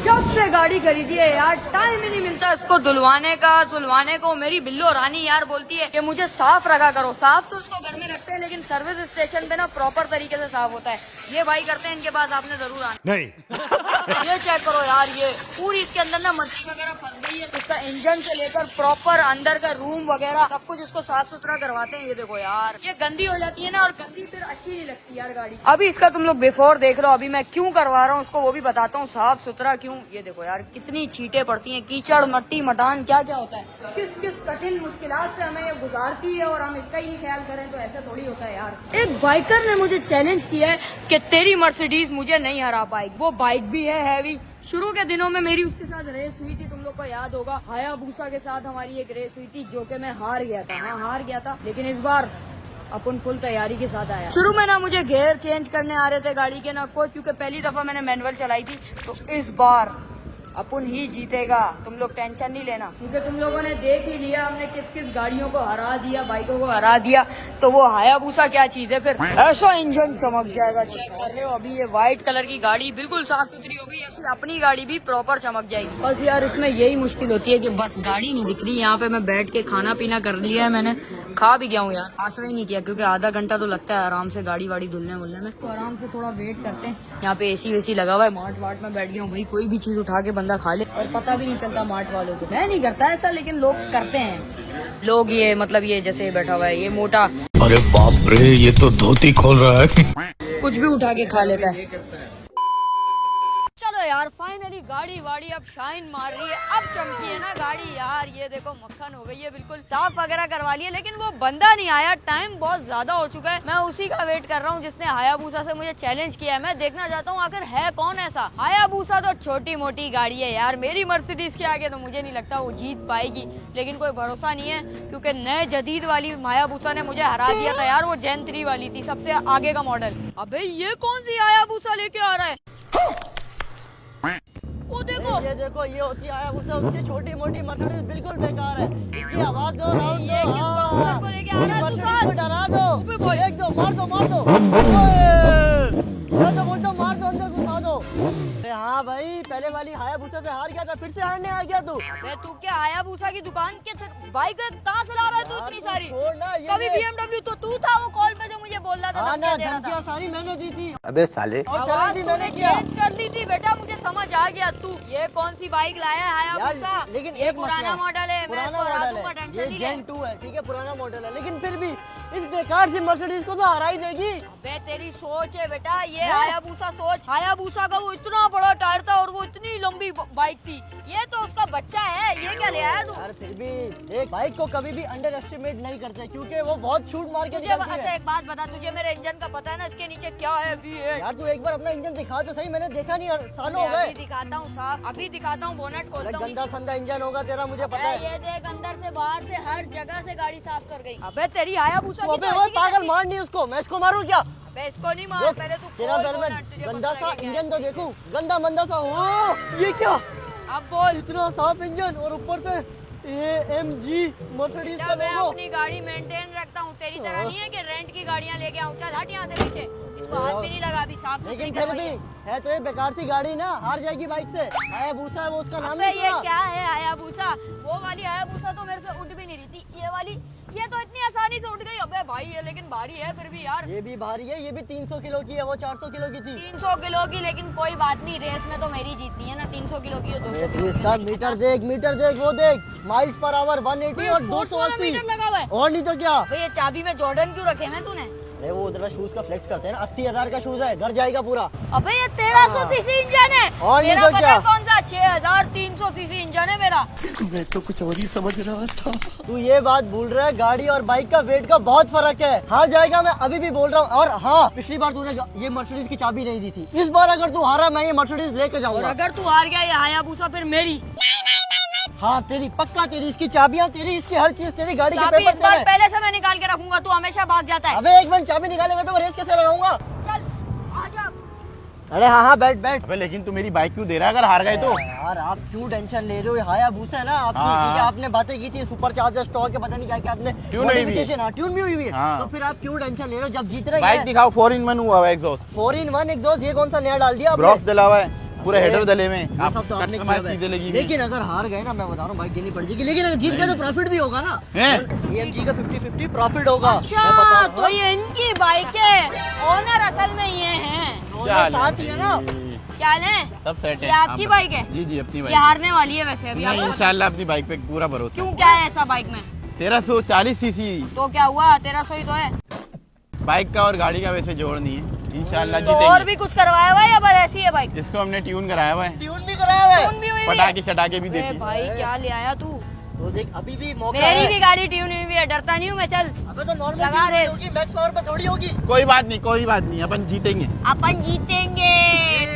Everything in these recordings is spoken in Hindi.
जब से गाड़ी खरीदी है यार टाइम ही नहीं मिलता इसको धुलवाने को। मेरी बिल्लो रानी यार बोलती है कि मुझे साफ रखा करो। साफ तो उसको घर में रखते हैं लेकिन सर्विस स्टेशन पे ना प्रॉपर तरीके से साफ होता है। ये भाई करते हैं, इनके पास आपने जरूर आना। नहीं ये चेक करो यार, ये पूरी इसके अंदर ना मट्टी वगैरह फंस गई है। इसका इंजन से लेकर प्रॉपर अंदर का रूम वगैरह सब कुछ इसको साफ सुथरा करवाते हैं। ये देखो यार, ये गंदी हो जाती है ना, और गंदी फिर अच्छी नहीं लगती यार गाड़ी। अभी इसका तुम लोग बिफोर देख लो, अभी मैं क्यों करवा रहा हूँ उसको वो भी बताता हूँ साफ सुथरा क्यों। ये देखो यार कितनी छींटे पड़ती हैं, कीचड़ मट्टी मटान क्या क्या होता है, किस किस कठिन मुश्किलात से हमें ये गुजारती है और हम इसका ही नहीं ख्याल करें तो ऐसा थोड़ी होता है यार। एक बाइकर ने मुझे चैलेंज किया है कि तेरी मर्सिडीज मुझे नहीं हरा पाएगी। वो बाइक भी है हैवी। शुरू के दिनों में मेरी उसके साथ रेस हुई थी, तुम लोग को याद होगा। हायाबुसा के साथ हमारी एक रेस हुई थी जो कि मैं हार गया था। हाँ हार गया था, लेकिन इस बार अपन फुल तैयारी के साथ आया। शुरू में ना मुझे गियर चेंज करने आ रहे थे गाड़ी के ना कोई, क्योंकि पहली दफा मैंने मैनुअल चलाई थी। तो इस बार अपन ही जीतेगा, तुम लोग टेंशन नहीं लेना, क्योंकि तुम लोगों ने देख ही लिया हमने किस किस गाड़ियों को हरा दिया, बाइकों को हरा दिया। तो वो हायाबुसा क्या चीज है, फिर ऐसा इंजन चमक जाएगा। चेक कर रहे हो अभी ये व्हाइट कलर की गाड़ी बिल्कुल साफ सुथरी हो गई, ऐसी अपनी गाड़ी भी प्रॉपर चमक जाएगी। बस यार इसमें यही मुश्किल होती है कि बस गाड़ी नहीं दिख रही। यहाँ पे मैं बैठ के खाना पीना कर लिया है, मैंने खा भी गया हूँ यार, आशा ही नहीं किया क्योंकि आधा घंटा तो लगता है आराम से गाड़ी वाड़ी धुलने वुलने में। तो आराम से थोड़ा वेट करते हैं। यहाँ पे एसी वेसी लगा हुआ है, मार्ट वार्ट में बैठ गया हूँ भाई, कोई भी चीज उठा के बंदा खा ले और पता भी नहीं चलता मार्ट वालों को। मैं नहीं करता ऐसा, लेकिन लोग करते हैं। लोग ये मतलब ये जैसे बैठा हुआ है ये मोटा, अरे बाप रे ये तो धोती खोल रहा है। कुछ भी उठा के खा लेता है। चलो यार फाइनली गाड़ी वाड़ी अब शाइन मार रही है, अब चमकी है ना गाड़ी यार। ये देखो मक्खन हो गई है, बिल्कुल साफ वगैरह करवा लिया, लेकिन वो बंदा नहीं आया। टाइम बहुत ज्यादा हो चुका है, मैं उसी का वेट कर रहा हूँ जिसने हायाबुसा से मुझे चैलेंज किया है। मैं देखना चाहता हूँ आखिर है कौन ऐसा। हायाबुसा तो छोटी मोटी गाड़ी है यार, मेरी मर्सिडीज के आगे तो मुझे नहीं लगता वो जीत पाएगी। लेकिन कोई भरोसा नहीं है क्योंकि नए जदीद वाली हायाबुसा ने मुझे हरा दिया था यार। वो जेन 3 वाली थी, सबसे आगे का मॉडल। अबे ये कौन सी हायाबुसा लेके आ रहा है? वो देखो ये होती है हायाबुसा, उसकी छोटी मोटी मर्सिडीज बिल्कुल बेकार है। इसकी आवाज दो, राउंड ये किस बाउंसर को लेके आ रहा है तू साथ? डरा दो, एक दो मार दो, मार दो, बोलता मार दो, अंदर घुसा दो। अरे हाँ भाई, पहले वाली हायाबुसा से हार गया था, फिर से हारने आ गया तू। अबे तू क्या हायाबुसा की दुकान के बाइक कहाँ से ला रहा है तू इतनी सारी? कभी BMW तो तू था वो कॉल पे जो मुझे बोल रहा था, धमकियाँ सारी मैंने दी थी। अबे साले आवाज तूने चेंज कर ली थी बेटा, मुझे समझ आ गया। तू ये कौन सी बाइक लाया है हायाबुसा? लेकिन ये एक पुराना मॉडल है, मैं इसको हरा दूंगा, टेंशन ये नहीं जेन ले। 2 है, ठीक है पुराना मॉडल है, लेकिन फिर भी इस बेकार सी मर्सिडीज को तो हरा ही देगी। बे तेरी सोच है बेटा, ये हायाबुसा सोच। हायाबुसा का वो इतना बड़ा टायर था और वो इतनी लंबी बाइक थी, ये तो उसका बच्चा है। ये क्या ले आया तू? यार फिर भी एक बाइक को कभी भी अंडर एस्टिमेट नहीं करते, क्योंकि वो बहुत छूट मार के तुझे निकलती है। अच्छा एक बात बता, तुझे मेरे इंजन का पता है ना इसके नीचे क्या है? V8। यार तू एक बार अपना इंजन दिखा तो सही, मैंने देखा नहीं, सालों हो अभी गए। दिखाता हूँ साहब, अभी दिखाता हूँ, बोनट खोलता हूँ। गंदा संदा इंजन होगा तेरा, मुझे पता है। ये देख अंदर से बाहर से हर जगह से गाड़ी साफ कर गई। अबे तेरी हायाबुसा की अबे तो वो ऐसी की पागल, तैसी। मार नहीं उसको, मैं इसको मारूं क्या? अबे इसको नहीं मार, देख, पहले तू तेरा खोल घर में बोनट, तुझे गंदा पता सा लगेगा। इंजन तो देखूं, गंदा मंदा सा। ओ ये क्या, अब बोल। इतना साफ इंजन और ऊपर से AMG मर्सिडीज का जब मैं लोगो। अपनी गाड़ी मेंटेन रखता हूँ, तेरी तरह नहीं है कि रेंट की गाड़ियाँ लेके आऊँ। चल हट यहाँ से पीछे, इसको हाथ भी नहीं लगा, अभी साफ सुथरी लेकिन फिर करवाई भी है। है तो ये बेकार सी गाड़ी ना, हार जाएगी बाइक से। हायाबुसा है वो, उसका नाम अबे नहीं ये सुना? क्या है हायाबुसा? वो वाली हायाबुसा तो मेरे से उठ भी नहीं रही थी, ये वाली ये तो इतनी आसानी से उठ गई। अबे भाई ये लेकिन भारी है फिर भी यार। ये भी भारी है, ये भी 300 किलो की है, वो 400 किलो की थी। 300 किलो की, लेकिन कोई बात नहीं, रेस में तो मेरी जीतनी है ना। 300 किलो की और 200 किलो की। इसका मीटर देख, मीटर देख, वो देख, माइल्स पर आवर 180 और स्पोर्ट्स वाला 280 मीटर लगा हुआ है। और नहीं तो क्या। भाई ये चाबी में जॉर्डन क्यों रखे हैं तूने? अरे वो जरा शूज का फ्लेक्स करते हैं ना, 80,000 का शूज है, घर जाएगा पूरा। अबे ये 1300 सीसी इंजन है। और नहीं मेरा तो पता क्या? है कौन सा? 6300 सीसी इंजन है मेरा। मैं तो कुछ और ही समझ रहा था। तू ये बात भूल रहा है, गाड़ी और बाइक का वेट का बहुत फर्क है। हार जाएगा, मैं अभी भी बोल रहा हूँ। और हाँ, पिछली बार तूने ये मर्सिडीज की चाबी नहीं दी थी, इस बार अगर तू हारा मैं ये मर्सिडीज लेके और जाऊंगा। अगर तू हार गया ये हायाबुसा फिर मेरी। हाँ तेरी, पक्का तेरी, इसकी चाबियाँ तेरी, इसकी हर चीज तेरी, गाड़ी के चाबी पेपर इस बार तेरे। पहले से मैं निकाल के रखूंगा, तू हमेशा भाग जाता है। अबे एक बार चाबी निकालेगा तो मैं रेस कैसे लगाऊंगा? चल आजा। अरे हाँ बैठ बैठ। अबे लेकिन तू मेरी बाइक क्यों दे रहा है अगर हार गए तो? यार आप क्यों टेंशन ले रहे हो, हायाबुसा है ना आपकी, हाँ। ठीक है, आपने बातें की थी सुपर चार्जर स्टॉक के, पता नहीं क्या क्या आपने ट्यून नहीं हुई। modification, हाँ ट्यून भी हुई है। हाँ। तो फिर आप क्यों टेंशन ले रहे हो, जब जीत रहे बाइक हैं। दिखाओ, 4-in-1 हुआ है एग्जॉस्ट, 4-in-1 एग्जॉस्ट, ये कौन सा नया डाल दिया आपने? ब्रॉक्स डला हुआ है। पूरा हेडर डले में ये सब तो आपने कस्टमाइज किया है। चीजें लगी हुई। लेकिन अगर हार गए ना, मैं बता रहा हूँ, बाइक देनी पड़ जाएगी। लेकिन अगर जीत गए तो प्रॉफिट भी होगा ना, हैं? AMG का 50-50 प्रॉफिट होगा। मैं बता अच्छा रहा तो हूँ। ये इनकी बाइक है, ओनर असल में ये हैं। क्या हाल साथ ही है ना। क्या है? सब सेट है। ये आपकी आप बाइक है? जी जी अपनी ये बाइक हारने वाली है वैसे अभी नहीं आपको पता- इंशाल्लाह अपनी बाइक पे पूरा भरोसा। क्यों, क्या है ऐसा बाइक में? 1340 सीसी तो क्या हुआ, 1300 ही तो है। बाइक का और गाड़ी का वैसे जोड़ नहीं है, इंशाल्लाह तो और जीतेंगे। भी कुछ करवाया हुआ है या बस ऐसी है बाइक? इसको हमने ट्यून कराया हुआ है, ट्यून भी कराया हुआ है। ट्यून भी हुई हुई है? पटाखे शटाके भी अरे देती है। भाई क्या ले आया तू? तो देख अभी भी मौका मेरी है। भी गाड़ी ट्यून हुई हुई है, डरता नहीं हूँ मैं। चल अबे तो नॉर्मल लगा ट्यून रेस। होगी, मैक्स पावर पे थोड़ी होगी। कोई बात नहीं, कोई बात नहीं, अपन जीतेंगे। अपन जीतेंगे,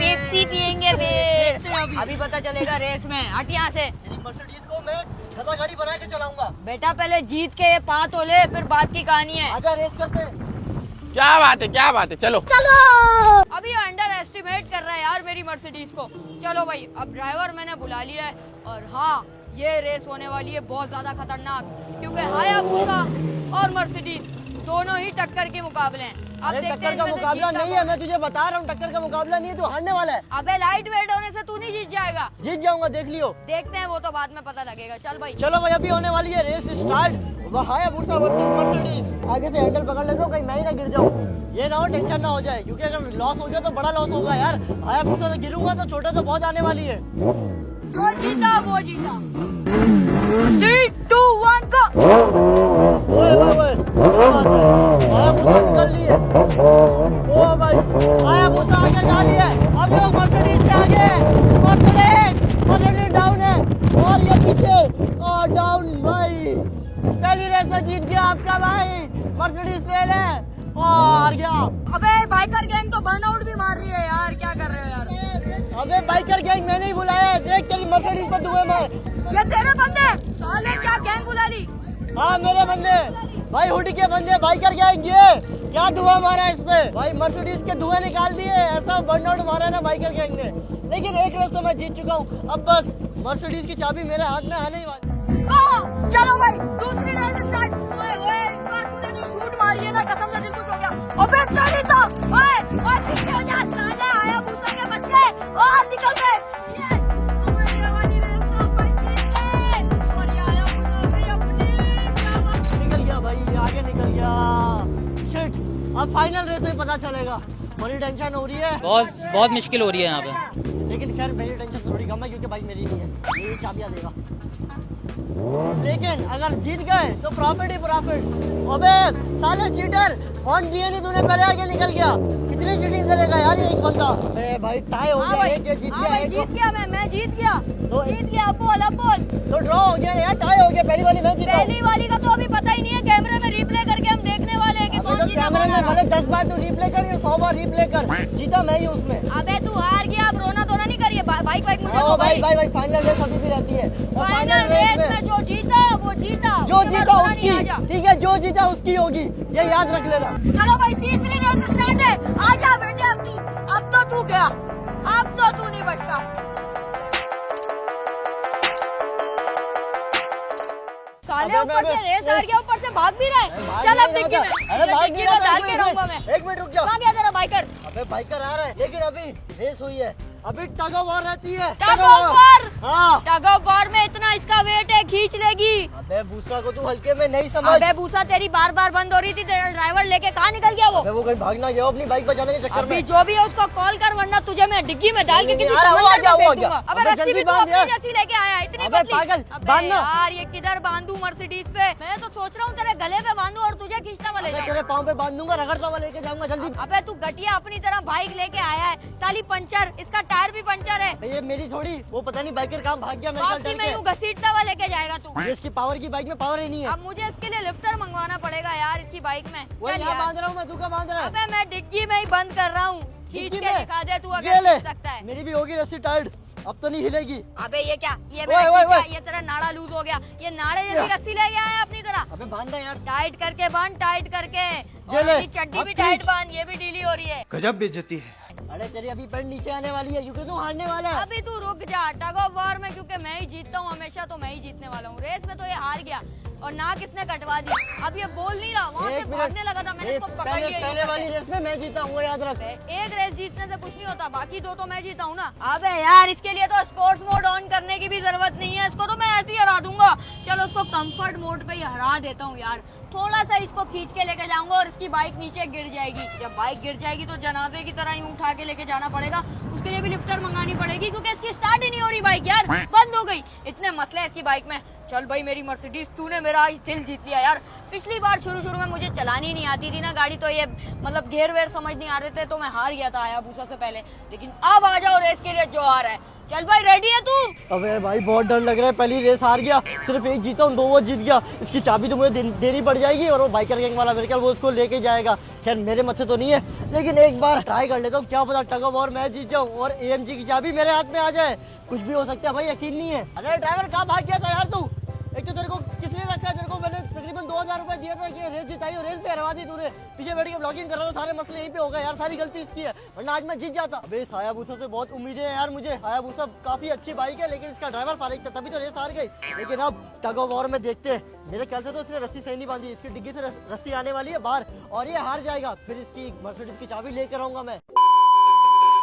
पेप्सी पियेंगे देखते हैं फिर। अभी। अभी पता चलेगा रेस में। हट यहाँ से तेरी मर्सिडीज को मैं गधा गाड़ी बना के चलाऊंगा। बेटा, पहले जीत के ये पा तो ले, फिर बात की कहानी है। आजा रेस करते हैं। क्या बात है, क्या बात है, चलो। चलो। अभी अंडर एस्टिमेट कर रहा है यार मेरी मर्सिडीज को। चलो भाई, अब ड्राइवर मैंने बुला लिया है और हाँ, ये रेस होने वाली है बहुत ज्यादा खतरनाक, क्योंकि हायाबुसा और मर्सिडीज दोनों ही टक्कर के मुकाबले हैं। अब अरे देखते टक्कर हैं का इनमें से मुकाबला जीतता नहीं कौन है, मैं तुझे बता रहा हूँ, टक्कर का मुकाबला नहीं है, तू हारने वाला है। अबे लाइट वेट होने से तू नहीं जीत जाएगा। जीत जाऊंगा, देख लियो। देखते हैं, वो तो बाद में पता लगेगा। चल भाई। चलो भाई, अभी होने वाली है रेस स्टार्ट। वो हायाबुसा वर्सेस मर्सिडीज। आगे से हैंडल पकड़ लेता हूँ, कहीं मैं ही ना गिर जाऊँ। ये ना हो, टेंशन ना हो जाए, क्योंकि अगर लॉस हो गया तो बड़ा लॉस होगा यार। हायाबुसा से गिरूंगा तो छोटे से बहुत आने वाली है। जो जीता वो जीता। 3, 2, 1 का। ओए ओए ओए, क्या बात है? हायाबुसा निकल ली है। ओ भाई, हायाबुसा आगे जा रही है। अब लोग मर्सिडीज के आगे। मर्सिडीज डाउन है और ये पीछे डाउन। भाई पहली रेस में जीत गया आपका भाई। मर्सिडीज फेल है और हार गया। अबे बाइकर गैंग तो बर्नआउट भी मार रही है यार, क्या कर रहे हो यार? अबे बाइकर गैंग मैंने ही बुलाया है, देख तेरी मर्सिडीज पर धुएं मार। ये तेरे बंदे साले, क्या गैंग बुला ली? हाँ मेरे बंदे भाई, हुडी के बंदे, बाइकर गैंग। ये क्या धुआं मारा है इस पे भाई, मर्सिडीज के धुएं निकाल दिए। ऐसा बर्नआउट मारा है ना बाइकर गैंग ने। लेकिन एक रेस तो मैं जीत चुका हूँ, अब बस मर्सिडीज की चाबी मेरे हाथ में आने ही वाली। चलो भाई, दूसरी रेस स्टार्ट। ओए ओए, इस बार तूने जो शूट मारी है ना, कसम से दिल खुश हो गया। अबे तेरी तो ओए पीछे हो जा साले, हायाबुसा के बच्चे। और निकल गए। यस, अबे ये वाली रेस तो अपन जीत गए। और ये हायाबुसा भी अपनी क्या बात। निकल गया भाई, आगे निकल गया। शिट, अब फाइनल रेस में पता चलेगा। बड़ी टेंशन हो रही है, बहुत मुश्किल हो रही है यहाँ पे। लेकिन खैर मेरी टेंशन थोड़ी कम है, क्योंकि बाइक मेरी नहीं है, ये चाबियां देगा। लेकिन अगर जीत गए तो प्रॉफिट ही प्रॉफिट। अबे साले चीटर, हॉर्न दिए नहीं तूने, पहले आगे निकल गया। कितनी चीटिंग करेगा यार ये एक बंदा। अरे भाई टाई हो हाँ गया, भाई, एक ये जीत हाँ गया, भाई, एक जीत गया मैं जीत गया। तो- जीत गया, अब बोल अब बोल। तो ड्रॉ हो गया यार, टाई हो गया। पहली वाली मैं जीता हूँ। पहली वाली का तो अभी पता ही नहीं है, कैमरे में रिप्ले करके हम देखने वाले हैं कि अबे कौन तो जीता कैमरे कौन में हारा। भले 10 बार तू रिप्ले कर या 100 बार रिप्ले कर, जीता मैं ही हूँ उसमें। अबे तू हार गया, अब रोना धोना नहीं करिए। बाइक मुझे ओ दो भाई भाई भाई, फाइनल रेस अभी भी रहती है। और फाइनल रेस में जो जीता वो जीता। जो उसके बाद जीता रोना नहीं, उसकी, आजा। ठीक है, जो जीता उसकी होगी, ये याद रख लेना। चलो भाई, तीसरी रेस स्टार्ट है। आजा बेटे, अब तो तू गया, अब तो तू नहीं बचता। साले अबे, ऊपर से अबे, रेस हार गया, ऊपर से भाग भी रहा है। भाग चल नहीं अब डिक्की रहा में, था। अरे भाग डिक्की नहीं में रहा था, डाल के रहूंगा मैं। एक मिनट रुक जाओ। कहाँ गया तेरा बाइकर? अबे बाइकर आ रहा है, लेकिन अभी रेस हुई है, अभी टग ऑफ वॉर रहती है। Tug of war? हाँ। टग ऑफ वॉर में इतना इसका वेट है, खींच लेगी। अबे भूसा को तू हल्के में नहीं समझ। अबे भूसा, तेरी बार बार बंद हो रही थी, तेरा ड्राइवर लेके कहाँ निकल गया वो? अबे वो कहीं भागना गया अपनी बाइक बचाने के चक्कर अभी में। जो भी है उसको कॉल कर, वरना तुझे मैं डिग्गी में डाल के नहीं, किसी नहीं, वो आ समंदर गया, में वो आ फेंक गया। दूंगा। अबे अबे रस्सी जल्दी भी तू बांध अपनी यार। जैसी लेके आया है, इतनी अबे पतली। पागल, अबे बांधना। यार, ये किधर बांधू मर्सिडीज पे? मैं तो सोच रहा हूँ तेरे गले पे बांधू और तुझे खींचता हुआ ले अबे जाऊं। तेरे पाँव पे बांध दूंगा, रगड़ता हुआ लेके जाऊंगा जल्दी। अबे तू घटिया अपनी तरह बाइक लेके आया है, साली पंचर, इसका टायर भी पंचर है। अबे ये मेरी थोड़ी, वो पता नहीं बाइकर कहाँ भाग गया, मेरे वापसी डर में के। यूं घसीटता हुआ लेके जाएगा तू। ये इसकी पावर की बाइक में पावर ही नहीं है। अब मुझे इसके लिए लिफ्टर मंगवाना पड़ेगा यार, इसकी बाइक में। वो चल यहाँ यार। बांध रहा हूँ मैं, तू क्या बांध रहा है? अबे मैं डिग्गी में ही बंद कर रहा हूँ, खींच डिग्गी के में? दिखा दे तू ये अगर ले, खींच सकता है। मेरी भी होगी रस्सी टाइट, अब तो नहीं हिलेगी। अबे ये क्या, ये ओए, मैंने ओए, खींचा, ओए। ये तेरा नाड़ा लूज हो गया। ये नाड़े जैसी रस्सी ले गया है अपनी तरह। अबे बांधा यार। टाइट करके बांध, टाइट करके। ये और ले, अपनी चड्डी अब भी खींच। टाइट बांध, ये भी ढीली हो रही है। गजब बेइज्जती है। अरे तेरी अभी पैंट नीचे आने वाली है क्योंकि तू हारने वाला है। अभी तू रुक जा, टग ऑफ वॉर में क्योंकि मैं ही जीतता हूँ हमेशा, तो मैं ही जीतने वाला हूँ। रेस में तो ये हार गया और नाक इसने कटवा दी। अब ये बोल नहीं रहा, वहाँ से एक मिनट। भागने लगा था, मैंने इसको पकड़ लिया। पहले वाली रेस में मैं जीता हूँ, वो याद रख। एक रेस जीतने से कुछ नहीं होता, बाकी दो तो मैं जीता हूँ ना। अबे यार, इसके लिए तो स्पोर्ट्स मोड ऑन करने की भी जरूरत नहीं है, इसको तो मैं ऐसे ही हरा दूंगा। चलो उसको कंफर्ट मोड पे ही हरा देता हूँ यार। थोड़ा सा इसको खींच के लेके जाऊंगा और इसकी बाइक नीचे गिर जाएगी। जब बाइक गिर जाएगी तो जनाजे की तरह यूं उठा के लेके जाना पड़ेगा। उसके लिए भी लिफ्टर मंगानी पड़ेगी क्योंकि इसकी स्टार्ट ही नहीं हो रही बाइक यार, बंद हो गई। इतने मसले हैं इसकी बाइक में। चल भाई मेरी मर्सिडीज, तूने मेरा आज दिल जीत लिया यार। पिछली बार शुरू में मुझे चलानी नहीं आती थी ना गाड़ी, तो ये मतलब घेर वेर समझ नहीं आ रहे थे, तो मैं हार गया था हायाबुसा से पहले। लेकिन अब आ जाओ रेस के लिए जो हार है। चल भाई रेडी है तू? अबे भाई बहुत डर लग रहा है, पहली रेस हार गया, सिर्फ एक जीता हूँ, 2 वो जीत गया। इसकी चाबी तो मुझे देनी पड़ जाएगी और वो बाइकर गैंग वाला मेरे ख्याल वो उसको लेके जाएगा। खैर मेरे मत से तो नहीं है, लेकिन एक बार ट्राई कर लेता हूँ, क्या पता टग ऑफ वॉर मैं जीत जाऊँ और AMG की चाबी मेरे हाथ में आ जाए। कुछ भी हो सकता है भाई, यकीन नहीं है। अरे ड्राइवर कहाँ भाग गया था यार तू? एक तो तेरे को किसने रखा है? तेरे को मैंने तकरीबन 2000 रुपए दिया था कि रेस जिताई और रेस पे हरवा दी तूने। पीछे बैठ के ब्लॉगिंग कर रहा था, सारे मसले यहीं पे हो गए यार, सारी गलती इसकी है, वरना आज मैं जीत जाता। अबे इस हायाबुसा से बहुत उम्मीदें हैं यार मुझे। हायाबुसा काफी अच्छी बाइक है, लेकिन इसका ड्राइवर फारिग था, तभी तो रेस हार गई। लेकिन अब टग ऑफ वॉर में देखते हैं, मेरे ख्याल से तो इसने रस्सी सही नहीं बांधी, इसकी डिग्गी से रस्सी आने वाली है बाहर और ये हार जाएगा। फिर इसकी मर्सिडीज की चाबी लेकर आऊंगा मैं।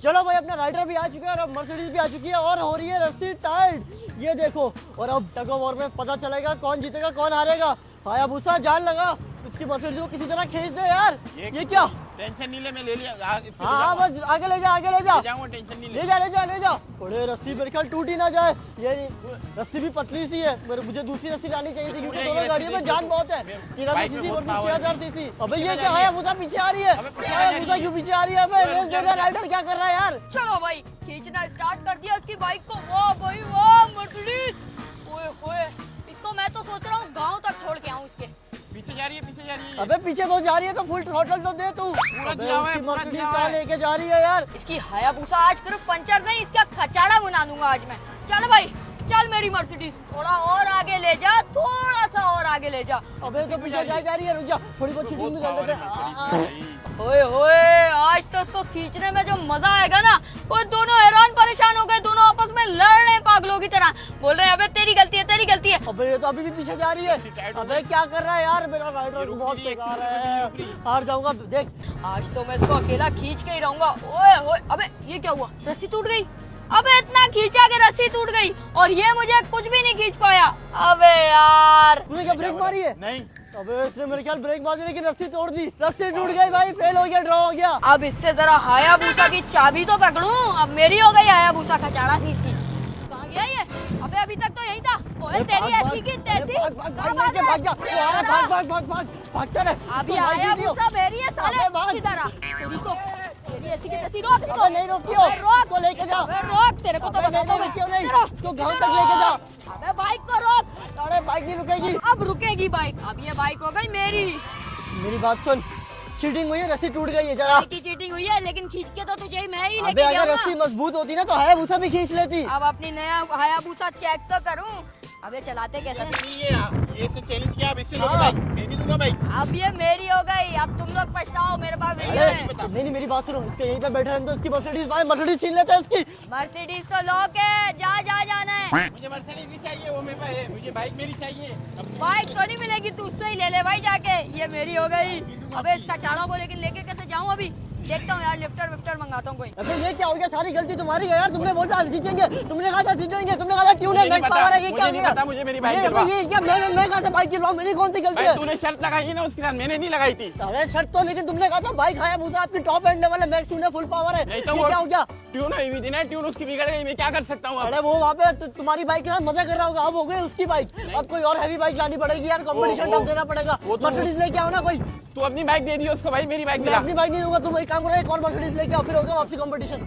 चलो भाई, अपना राइडर भी आ चुका है और अब मर्सिडीज भी आ चुकी है और हो रही है रस्सी टाइट, ये देखो। और अब टग ऑफ वॉर में पता चलेगा कौन जीतेगा कौन हारेगा। हायाबुसा जान लगा, इसकी मर्सिडीज को किसी तरह खींच दे यार। ये क्या? टेंशन नहीं ले, मैं ले लिया। हाँ बस आगे ले जा, आगे ले जा, टेंशन नहीं ले जा, ले जा, ले जा। थोड़े रस्सी मेरे ख्याल टूट ही ना जाए, ये रस्सी भी पतली सी है, मुझे दूसरी रस्सी लानी चाहिए थी क्योंकि दोनों गाड़ियों में जान बहुत है। 1300 सीसी और 6000 सीसी। अबे ये क्या है? हायाबुसा पीछे आ रही है, हायाबुसा क्यों पीछे आ रही है? अबे रेस देगा राइडर, क्या कर रहा है यार? चलो भाई, खींचना स्टार्ट कर दिया इसकी बाइक को। वाह भाई वाह, मर्सिडीज। ओए होए, इसको मैं तो सोच रहा हूँ गांव तक छोड़ के आऊँ इसके। पीछे जा रही है, पीछे जा रही है। अबे पीछे तो जा रही है तो फुल थ्रॉटल तो दे तू। दिया हुआ है, पूरा दिया हुआ है। लेके जा रही है यार। इसकी हायाबुसा आज सिर्फ पंचर नहीं, इसका खचाड़ा बना दूंगा आज मैं। चल भाई चल मेरी मर्सिडीज, थोड़ा और आगे ले जा, थोड़ा सा और आगे ले जा। अबे तो पीछे जा रही है, रुक जा, थोड़ी बहुत चीटिंग भी कर लेते हैं। ओए होए, आज तो इसको खींचने में जो मजा आएगा ना, वो दोनों हैरान परेशान हो गए, दोनों आपस में लड़ रहे हैं पागलों की तरह, बोल रहे हैं अबे तेरी गलती है, तेरी गलती है। अबे ये तो अभी भी पीछे जा रही है। अबे क्या कर रहा है यार, मेरा राइडर बहुत बेकार है, हार जाऊंगा देख। आज तो मैं इसको अकेला खींच के ही रहूंगा। ओए होए, अबे ये क्या हुआ? रस्सी टूट गई। अबे इतना खींचा के रस्सी टूट गई और ये मुझे कुछ भी नहीं खींच पाया। अबे यार, तूने क्या ब्रेक मारी है? नहीं। अबे इसने मेरे ख्याल ब्रेक मारी लेकिन रस्सी तोड़ दी, रस्सी टूट गई भाई, फेल हो गया, ड्रॉ हो गया। अब इससे जरा हायाबुसा की चाबी तो पकड़ूं। अब मेरी हो गई हायाबुसा खचाड़ा सी इसकी। कहाँ गया ये? अबे अभी तक तो यही था। ओए तेरी ऐसी की तैसी। भाग भाग भाग जा, भाग भाग भाग भाग भागता रहे। अभी हायाबुसा मेरी है साले की तरह। तेरी तो तेरी ऐसी की तैसी। रोक इसको। अबे नहीं रोकियो, रोक तो लेके जा। अबे रोक, तेरे को तो बताता हूं मैं। क्यों नहीं, तो गांव तक लेके जा। अबे बाइक को रोक। अरे बाइक नहीं रुकेगी। अब रुकेगी बाइक। अब ये बाइक हो गई मेरी। मेरी बात सुन, चीटिंग हुई है, रस्सी टूट गई है जरा। की चीटिंग हुई है, लेकिन खींच के तो तुझे मैं ही अबे लेके अगर गया रस्सी मजबूत होती ना तो हायाबुसा भी खींच लेती। अब अपनी नया हायाबुसा चेक तो करूं। अबे चलाते कैसे? ये तो चैलेंज किया, अब इससे लोगे बाइक, मैं नहीं दूंगा बाइक। अब ये मेरी हो गई, अब तुम लोग पछताओ, मेरे पास वीडियो अरे है। नहीं मेरी बात सुनो, इसके यहीं पे बैठे रहने दो, इसकी मर्सिडीज छीन लेते हैं इसकी। मर्सिडीज तो लोग है, जा जाना है। मुझे मर्सिडीज नहीं चाहिए, वो मेरे पास है, मुझे बाइक मेरी चाहिए। बाइक तो नहीं मिलेगी, तू उससे ही ले ले भाई जाके। ये मेरी हो गई। अबे इसका चाड़ों को लेकिन लेके कैसे जाऊं? अभी देखता हूँ यार, लिफ्टर विफ्टर मंगाता हूँ कोई। अबे ये क्या हो गया? सारी गलती तुम्हारी है यार, तुमने बोला जीतेंगे, तुमने कहा था जीतेंगे, तुमने कहा था ट्यून है, मैक्स पावर है, ये क्या हो गया? मुझे मेरी बाइक ये क्या? मैं कहा था बाइक गिरवाऊं, मेरी कौन सी गलती है? तूने शर्त लगाई ना उसके साथ, मैंने नहीं लगाई थी। अरे शर्त तो, लेकिन तुमने कहा था बाइक हायाबुसा आपकी टॉप एंड लेवल है, मैक्स ट्यून है, फुल पावर है, नहीं ये तो क्या हो गया? ट्यून हुई हुई थी ना, ट्यून उसकी बिगड़ गई, मैं क्या कर सकता हूँ? अरे वो वहाँ पे तुम्हारी बाइक के साथ मजा कर रहा होगा, अब हो गई उसकी बाइक, अब कोई और हैवी बाइक लानी पड़ेगी यार, कंपटीशन टफ देना पड़ेगा। मर्सिडीज लेके आओ ना कोई। तू अपनी बाइक दे दी उसको भाई, मेरी बाइक मैं दिला। अपनी बाइक नहीं दूंगा, तुम एक काम करो, एक और मर्सिडीज लेके आओ, फिर होगा वापसी कंपटीशन।